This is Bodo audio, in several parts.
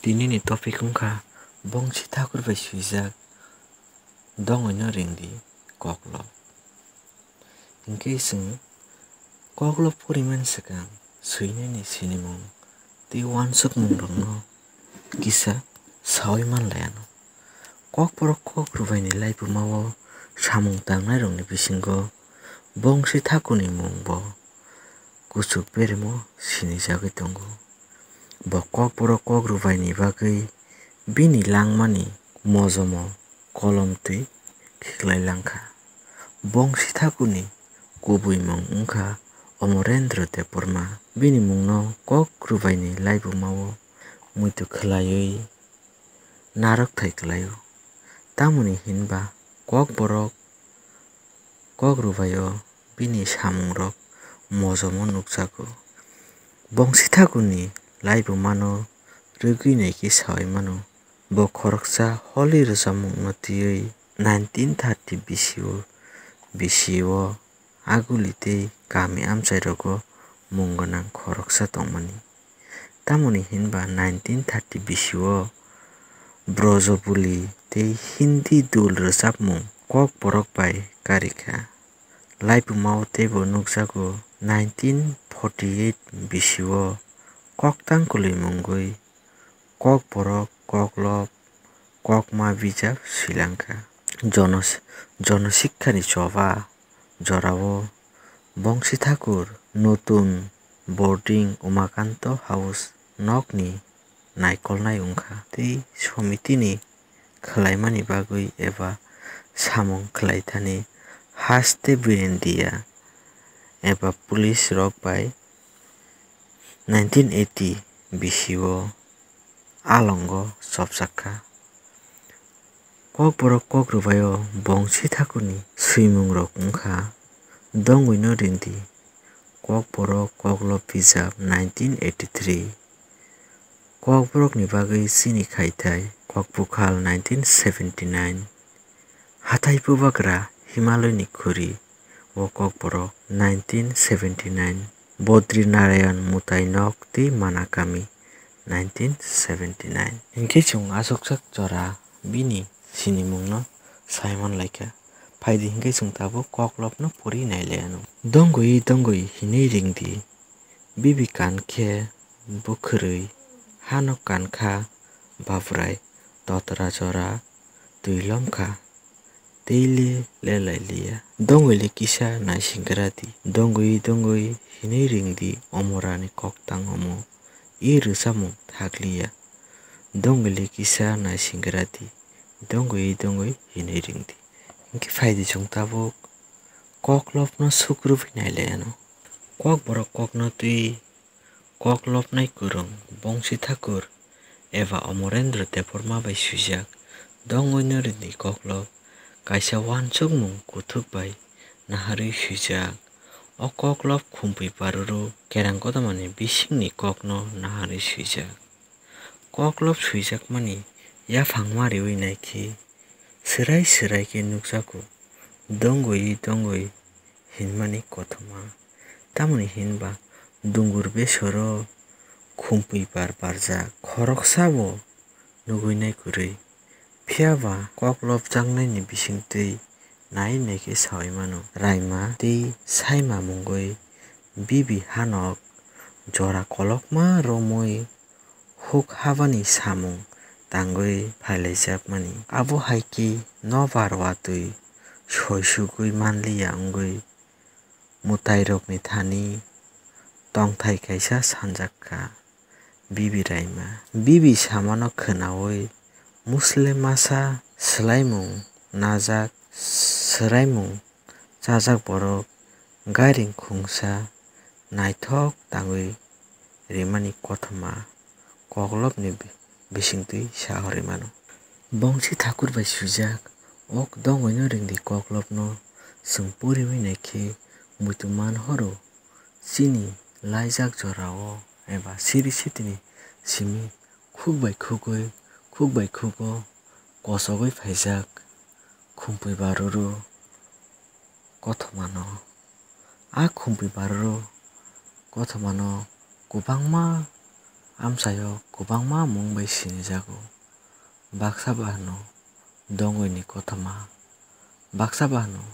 Dinini topic wngkha bongsi thakur bai suijak dongui no ringdi koklop. Hinkhe chwng koklop porimani swkang suinani sinimung tei uansukmung rok no kisa sawui manlai ano. Kokborok kok rubaini laibuma o samung tangnai rokni bisingo bongsi thakur ni mung bo kuchuk beremo sinijagui tongo. Bo kokborok kok rubaini bagui bini langmani mojomo kolom tui khiklai langkha. Bongsi thakur ni kubui mung wngkha Amorendra Deborma. Bini mung no kok rubaini laibuma o muitu khlaiui narwkthai klaio. Tamoni hinba kokborok kok rubai o bini samung rok mojomo nukjago. Bongsi thakur ni laibuma no rwgui naikhe sawui mano. Bo khoroksa holi rwchapmung no twiwi 1930 bisio aguli tei kami amchai rogo mung gwnang khoroksa tongmani. Tamoni hinba 1930 bisio Brojobuli tei Hindi dul rwchapmung kokborok bai karika. Laibuma o teibo nukjago 1948 bisio koktang kulimungui kokborok koklop kokma bijap suilangkha. Jonosikkha ni choba jorao bongsi thakur notun boarding Umakanto House nokni naikolnai wngkha tei somiti ni khlaimani bagui eba samung khlaithani haste birendia eba police rok bai 1980 bisio alongo chopjakha. Kokborok kok rubai o bongsi thakur ni suimung rok wngkha dongui no ringdi kokborok koklop bijap 1983 kokborok ni bagui chini khaithai kokbukhal 1979 hathai pubagra Himalaya ni khuri o kokborok 1979 Badrinarayan Mutai nok tei Manakami 1979. Hinkhe chwng achukjak jora bini sinimung no sai manlaikha. Phaidi hinkhe chwng tabuk koklop no pori nailai ano. Dongui hinui ringdi bibi kankhe bwkhwrui hano kankha babrai totra jora tuilomkha teile lelailia. Donguili kisa naisingkrah di dongui hinui ringdi omora ni koktang omo ee rwchapmung thakliya. Donguili kisa naisingkrah di dongui hinui ringdi. Hinkhe phaidi chwng tabuk koklop no sukrubui nailai ano. Kokborok kok no twiwi koklopnai kwrung bongsi thakur eba Amorendra Deborma bai suijak dongui no ringdi koklop kaisa uansukmung kuthuk bai naharwui suijak. O koklop khumpi paruru kerang kotorma ni bisingni kok no naharwui suijak. Koklop suijakmani yaphangma riwi naikhe swrai khe nukjago dongui hinmani kothoma. Tamoni hinba dungur besoro khumpi par parjak khoroksa bo nuguinai kwrui. Phiaba koklopjaknai ni bisingtwi nai naikhe sawui mano. Raima tei saima mungui bibi hanok jora kolokma romui huk habani samung tangui phailaijakmani. Abo haikhe nobar watui soisugui manliya wngui mwtai rokni thani tongthai kaisa sanjakha bibi raima. Bibi sama no khwnawui musle masa swlaimung najak swraimung chajak borok gairing khungsa naithok tangui rimani kothoma koklop ni bisingtwi sahorui mano. Bongsi thakur bai suijak ok dongui no ringdi koklop no chwng poriwi naikhe muitu manhoro chini laijak jorao eba siri siti ni simi khuk bai khuk o kochogui phaijak khumpi baruru kothoma no. A khumpi baruru kothoma no kwbangma Amsayo kwbangma mung bai sinijago. Baksa bahano dongoi ni kothoma, baksa bahano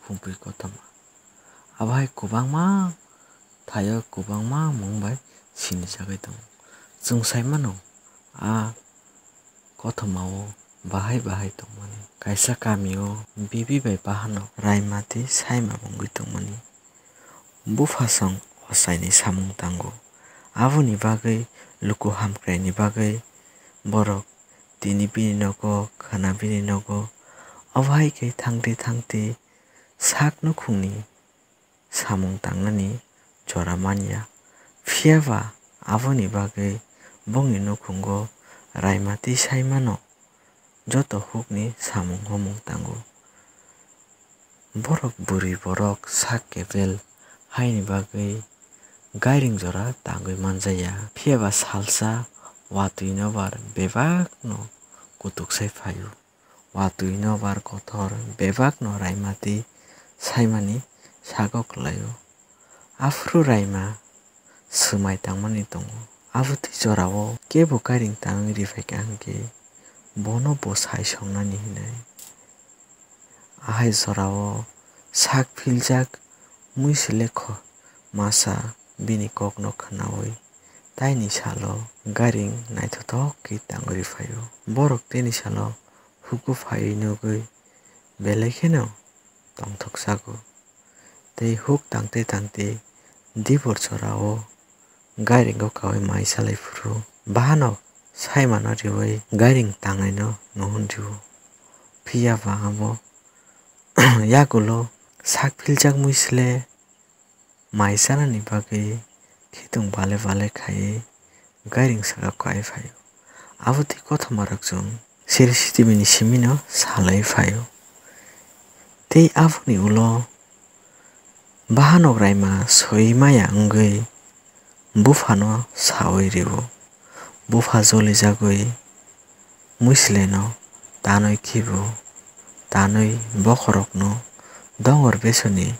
khumpi kothoma. Abo hai kwbangma thaio kwbangma mung bai sinijagui tongo. Chwng sai mano kothomao bahai bahai tongmani. Kaisa kami o bibi bai bahano raima tei saima wngwi tongmani. Buphasom hachai ni samung tango. Aboni bagwi luku hamkrai ni bagwi borok tini bini nogo khana bini nogo abo hai khe thangtwi thangtwi sak nukhungni samung tangnani jora manya. Phiyaba aboni bagwi bongni nukkungo raima tei saima no joto hukni samung homung tango. Borok buri borok sak kebel haini bagwi gairing jora tangwi manjaya. Phiyaba salsa watui nobar bebak no kutuksai phaio. Watui nobar kothor bebak no raima tei saimani sago kwlaio. Afuru raima swmai tangmani tongo. Aboni jorao kebo gairing tangwi ripaikha hinkhe bono bo sai songnani hinui. Ahai jorao sak philjak muisile masa bini kok no khwnawi taini salo gairing naithotok khe tangwi rwphaio. Borok tini salo huku phaiwi nugui belai kheno tongthoksago. Tei huk tangte tangte dibor jorao gairing o kawai mai salaifuru bahanok saima no riui gairing tangnai no nuhunrio. Phiyaba abo yagulo sak philjak muisile mai chanani bagwi khitung bale bale khaiwi gairing saka kai phaio. Abo tei kothoma rok chung CCTV ni simi no salaiwi phaio. Tei aboni ulo bahanok raima soi maya wngwi bufa no sawi rwo. Bufa jolijagui muisile no tanwi khibo tanwi bokhorok no dongor besoni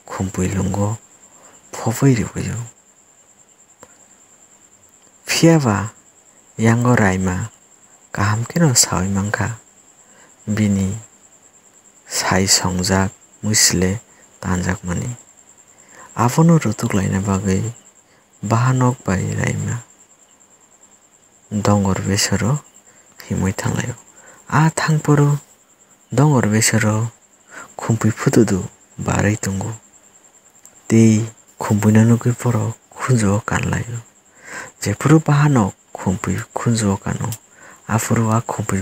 khumpi lungo phopui rwio. Phiyaba yango raima kaham khe no sawi mankha bini sai songjak muisile tanjakmani. Abono rutuklaina bagwi bahanok bai raima dongor besoro himui thanglai. Thangfru dongor besoro khumpi futudu barwi tongo. Tei khumpi no nugui borok khunju o kanlaio. Jephru bahanok khumpi khunju o kano afuru khumpi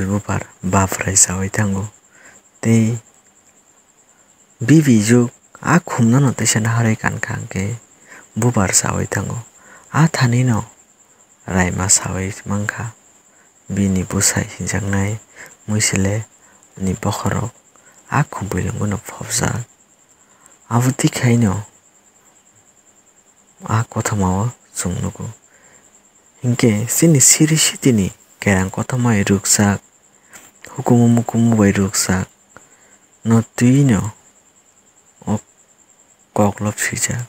bubar bafrai chawi thango. Tei bibi juk khum no teisa naharwi kankha hinkhe bubar chawi thango. Thani no raima sawi mankha bini bwsai sinjaknai muisile ni bokhorok khumpi lungo no phopjak. Abo tikhai no kothoma o chung nugo. Hinkhe chini siri city ni kerang kothoma bai rwkjak hukumu mukumu bai rwkjak no twi no koklop swijak.